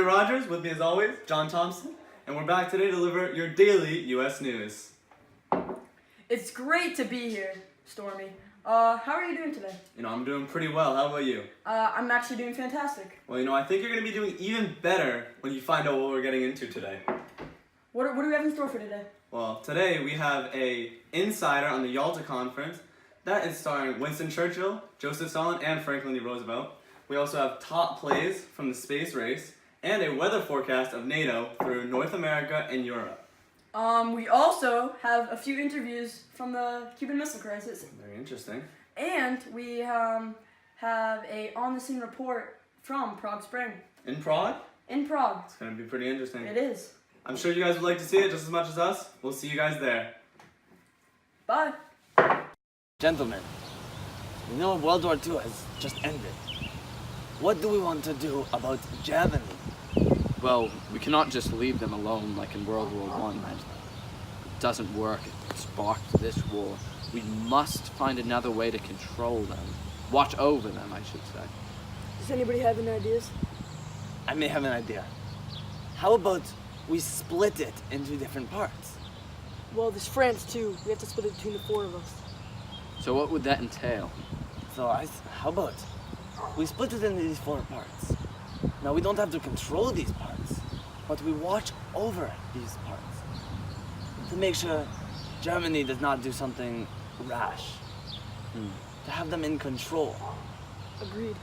Rogers, with me as always, John Thompson, and we're back today to deliver your daily U.S. news. It's great to be here, Stormy. How are you doing today? I'm doing pretty well. How about you? I'm actually doing fantastic. Well, I think you're going to be doing even better when you find out what we're getting into today. What do we have in store for today? Well, today we have a insider on the Yalta Conference that is starring Winston Churchill, Joseph Stalin, and Franklin D. Roosevelt. We also have top plays from the space race and a weather forecast of NATO through North America and Europe. We also have a few interviews from the Cuban Missile Crisis. Very interesting. And we have a on-the-scene report from Prague Spring. In Prague? In Prague. It's going to be pretty interesting. It is. I'm sure you guys would like to see it just as much as us. We'll see you guys there. Bye. Gentlemen, we know World War II has just ended. What do we want to do about Germany? Well, we cannot just leave them alone like in World War I. It doesn't work. It sparked this war. We must find another way to control them. Watch over them, I should say. Does anybody have any ideas? I may have an idea. How about we split it into different parts? Well, there's France too. We have to split it between the four of us. So what would that entail? How about we split it into these four parts? Now, we don't have to control these parts, but we watch over these parts to make sure Germany does not do something rash. To have them in control. Agreed.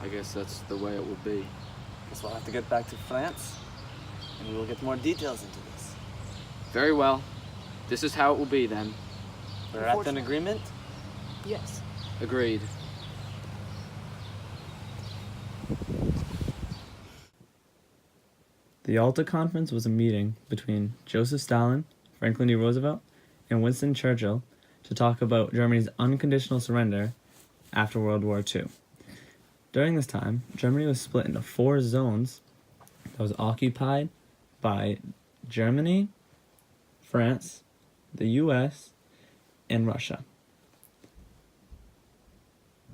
I guess that's the way it will be. Guess we'll have to get back to France, and we will get more details into this. Very well. This is how it will be then. We're at an agreement? Yes. Agreed. The Yalta Conference was a meeting between Joseph Stalin, Franklin D. Roosevelt, and Winston Churchill to talk about Germany's unconditional surrender after World War II. During this time, Germany was split into 4 zones that was occupied by Germany, France, the US, and Russia.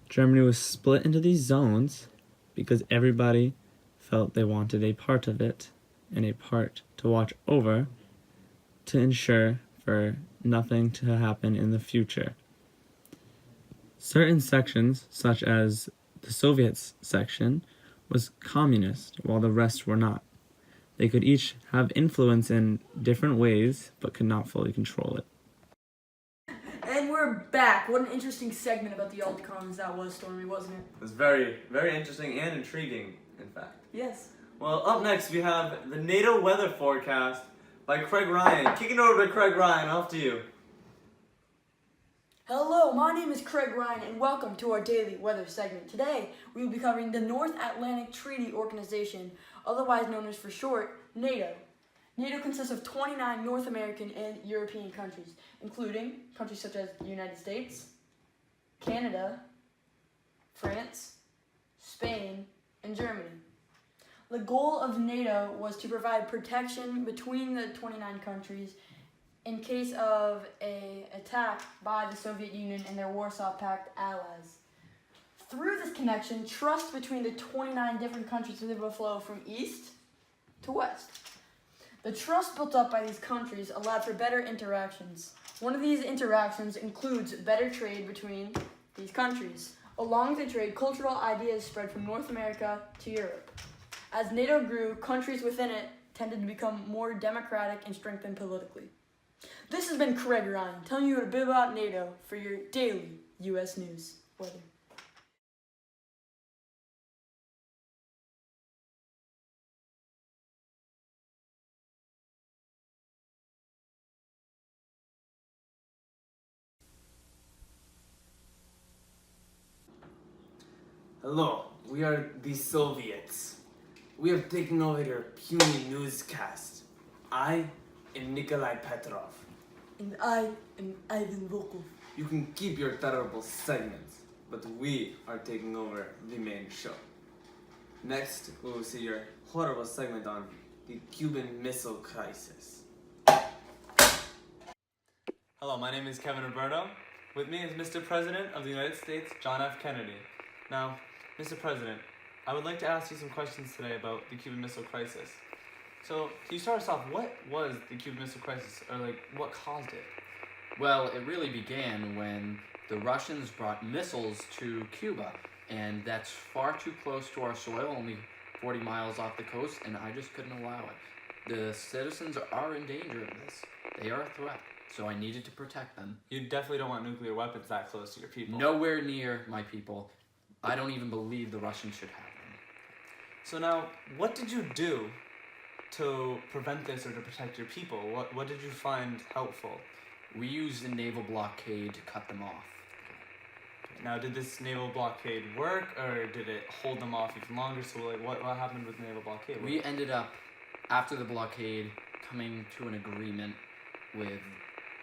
Germany was split into these zones because everybody felt they wanted a part of it and a part to watch over to ensure for nothing to happen in the future. Certain sections, such as the Soviets section, was communist, while the rest were not. They could each have influence in different ways, but could not fully control it. And we're back. What an interesting segment about the Yalta Conference that was, Stormy, wasn't it? It was very, very interesting and intriguing, in fact. Yes. Well, up next we have the NATO weather forecast by Craig Ryan. Kicking over to Craig Ryan, off to you. Hello, my name is Craig Ryan, and welcome to our daily weather segment. Today, we will be covering the North Atlantic Treaty Organization, otherwise known as for short, NATO. NATO consists of 29 North American and European countries, including countries such as the United States, Canada, France, Spain, and Germany. The goal of NATO was to provide protection between the 29 countries in case of an attack by the Soviet Union and their Warsaw Pact allies. Through this connection, trust between the 29 different countries will flow from east to west. The trust built up by these countries allowed for better interactions. One of these interactions includes better trade between these countries. Along with the trade, cultural ideas spread from North America to Europe. As NATO grew, countries within it tended to become more democratic and strengthened politically. This has been Craig Ryan, telling you a bit about NATO for your daily U.S. news weather. Hello, we are the Soviets. We have taken over your puny newscast. I am Nikolai Petrov. And I am Ivan Volkov. You can keep your terrible segments, but we are taking over the main show. Next, we will see your horrible segment on the Cuban Missile Crisis. Hello, my name is Kevin Roberto. With me is Mr. President of the United States, John F. Kennedy. Now, Mr. President, I would like to ask you some questions today about the Cuban Missile Crisis. So, can you start us off? What was the Cuban Missile Crisis, or like, what caused it? Well, it really began when the Russians brought missiles to Cuba, and that's far too close to our soil, only 40 miles off the coast, and I just couldn't allow it. The citizens are in danger of this. They are a threat, so I needed to protect them. You definitely don't want nuclear weapons that close to your people. Nowhere near my people. I don't even believe the Russians should have them. So now, what did you do to prevent this or to protect your people? What did you find helpful? We used a naval blockade to cut them off. Now, did this naval blockade work, or did it hold them off even longer? So, like, what happened with the naval blockade? We ended up, after the blockade, coming to an agreement with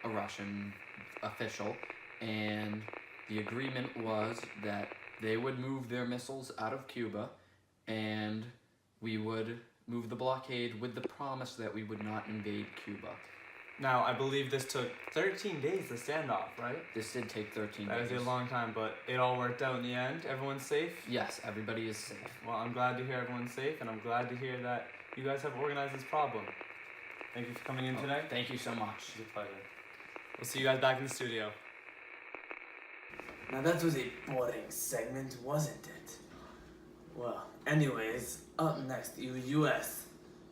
a Russian official, and the agreement was that they would move their missiles out of Cuba, and we would move the blockade with the promise that we would not invade Cuba. Now, I believe this took 13 days, the standoff, right? This did take 13 That days. is a long time, but it all worked out in the end. Everyone's safe? Yes, everybody is safe. Well, I'm glad to hear everyone's safe, and I'm glad to hear that you guys have organized this problem. Thank you for coming in today. Thank you so much. It's a pleasure. We'll see you guys back in the studio. Now that was a boring segment, wasn't it? Well, anyways, up next, you US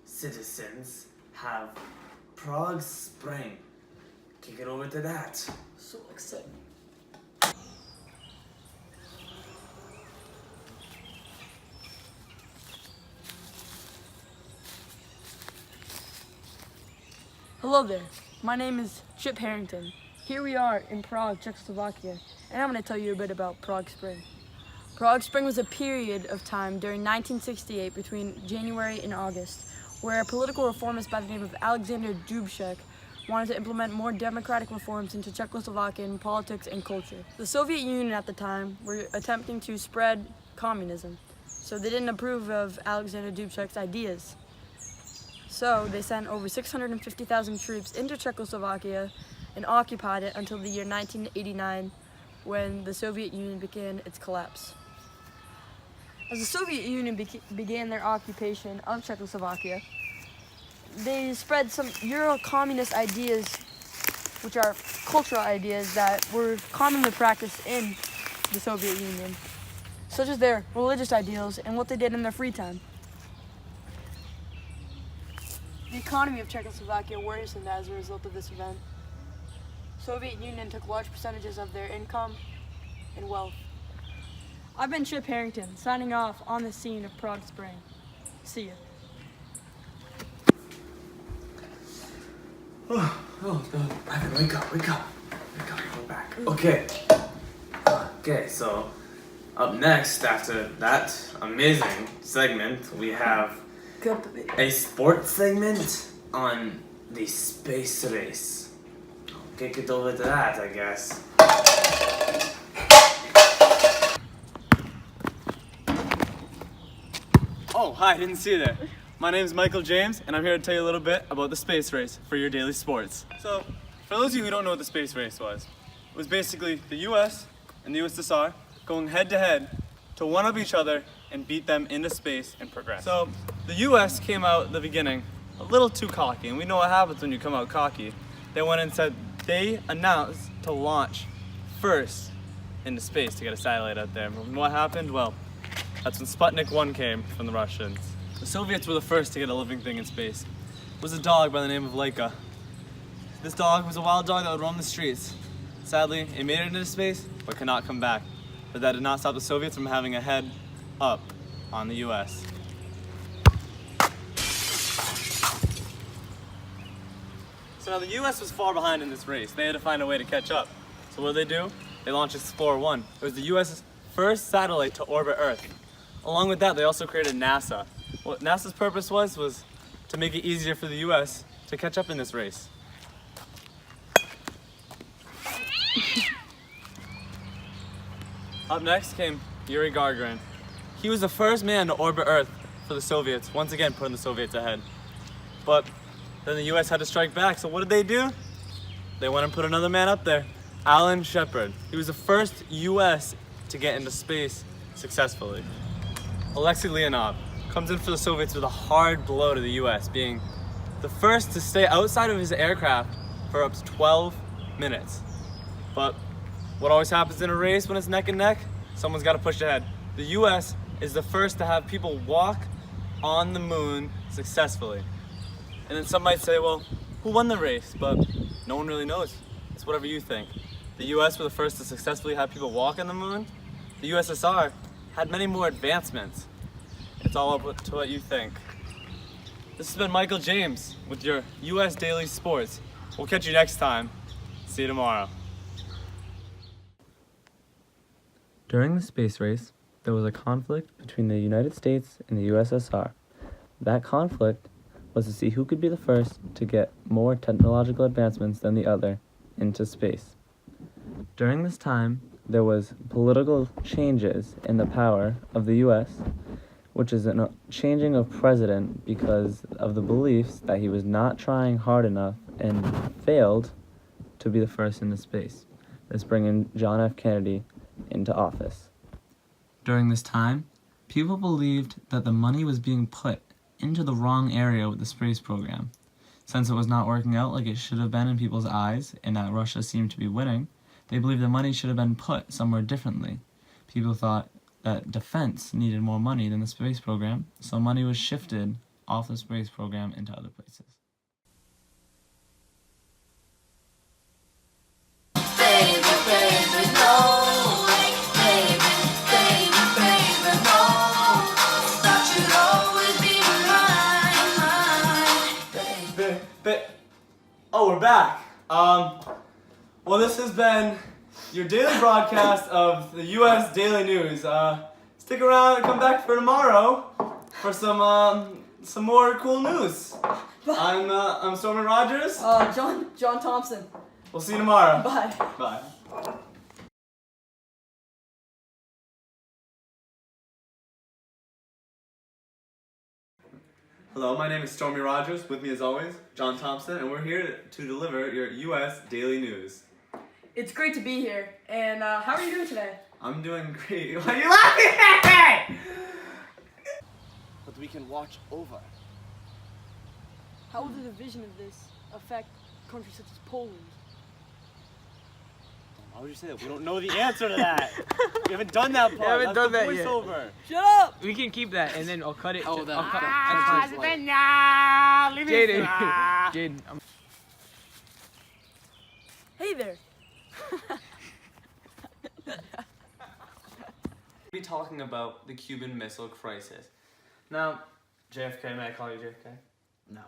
citizens have Prague Spring. Kick it over to that. So exciting. Hello there. My name is Chip Harrington. Here we are in Prague, Czechoslovakia, and I'm going to tell you a bit about Prague Spring. Prague Spring was a period of time during 1968 between January and August, where a political reformist by the name of Alexander Dubček wanted to implement more democratic reforms into Czechoslovakian politics and culture. The Soviet Union at the time were attempting to spread communism, so they didn't approve of Alexander Dubček's ideas. So they sent over 650,000 troops into Czechoslovakia and occupied it until the year 1989, when the Soviet Union began its collapse. As the Soviet Union began their occupation of Czechoslovakia, they spread some Euro-communist ideas, which are cultural ideas that were commonly practiced in the Soviet Union, such as their religious ideals and what they did in their free time. The economy of Czechoslovakia worsened as a result of this event. Soviet Union took large percentages of their income and wealth. I've been Chip Harrington, signing off on the scene of Prague Spring. See ya. Ivan, wake up, we're back. Okay, so up next, after that amazing segment, we have a sports segment on the space race. Kick it over to that, I guess. Oh, hi, I didn't see you there. My name is Michael James, and I'm here to tell you a little bit about the space race for your daily sports. So, for those of you who don't know what the space race was, it was basically the US and the USSR going head to head to one-up each other and beat them into space and progress. So, the US came out at the beginning a little too cocky, and we know what happens when you come out cocky. They went and said they announced to launch first into space to get a satellite out there. And what happened? Well, that's when Sputnik 1 came from the Russians. The Soviets were the first to get a living thing in space. It was a dog by the name of Laika. This dog was a wild dog that would roam the streets. Sadly, it made it into space, but could not come back. But that did not stop the Soviets from having a head up on the US. So now the US was far behind in this race. They had to find a way to catch up. So what did they do? They launched Explorer 1. It was the US's first satellite to orbit Earth. Along with that, they also created NASA. What NASA's purpose was to make it easier for the US to catch up in this race. Up next came Yuri Gagarin. He was the first man to orbit Earth for the Soviets, once again putting the Soviets ahead. But then the US had to strike back, so what did they do? They went and put another man up there, Alan Shepard. He was the first US to get into space successfully. Alexei Leonov comes in for the Soviets with a hard blow to the US, being the first to stay outside of his aircraft for up to 12 minutes. But what always happens in a race when it's neck and neck? Someone's got to push ahead. The US is the first to have people walk on the moon successfully. And then some might say, well, who won the race? But no one really knows. It's whatever you think. The US were the first to successfully have people walk on the moon. The USSR had many more advancements. It's all up to what you think. This has been Michael James with your US Daily Sports. We'll catch you next time. See you tomorrow. During the space race, there was a conflict between the United States and the USSR. That conflict was to see who could be the first to get more technological advancements than the other into space. During this time, there was political changes in the power of the US, which is a changing of president because of the beliefs that he was not trying hard enough and failed to be the first into space. This bringing John F. Kennedy into office. During this time, people believed that the money was being put into the wrong area with the space program. Since it was not working out like it should have been in people's eyes and that Russia seemed to be winning, they believed the money should have been put somewhere differently. People thought that defense needed more money than the space program, so money was shifted off the space program into other places. Oh, we're back. Well, this has been your daily broadcast of the U.S. Daily News. Stick around and come back for tomorrow for some more cool news. I'm Stormy Rogers. John Thompson. We'll see you tomorrow. Bye. Bye. Hello, my name is Stormy Rogers. With me as always, John Thompson, and we're here to deliver your U.S. Daily News. It's great to be here. And how are you doing today? I'm doing great. Why are you laughing at me? But we can watch over. How will the division of this affect countries such as Poland? Why would you say that? We don't know the answer to that. We haven't done that part. We haven't That's done the that yet. voiceover. Shut up! We can keep that, and then I'll cut it. Oh, I'll cut Jaden. Jaden, Hey there. We'll be talking about the Cuban Missile Crisis. Now, JFK, may I call you JFK? No.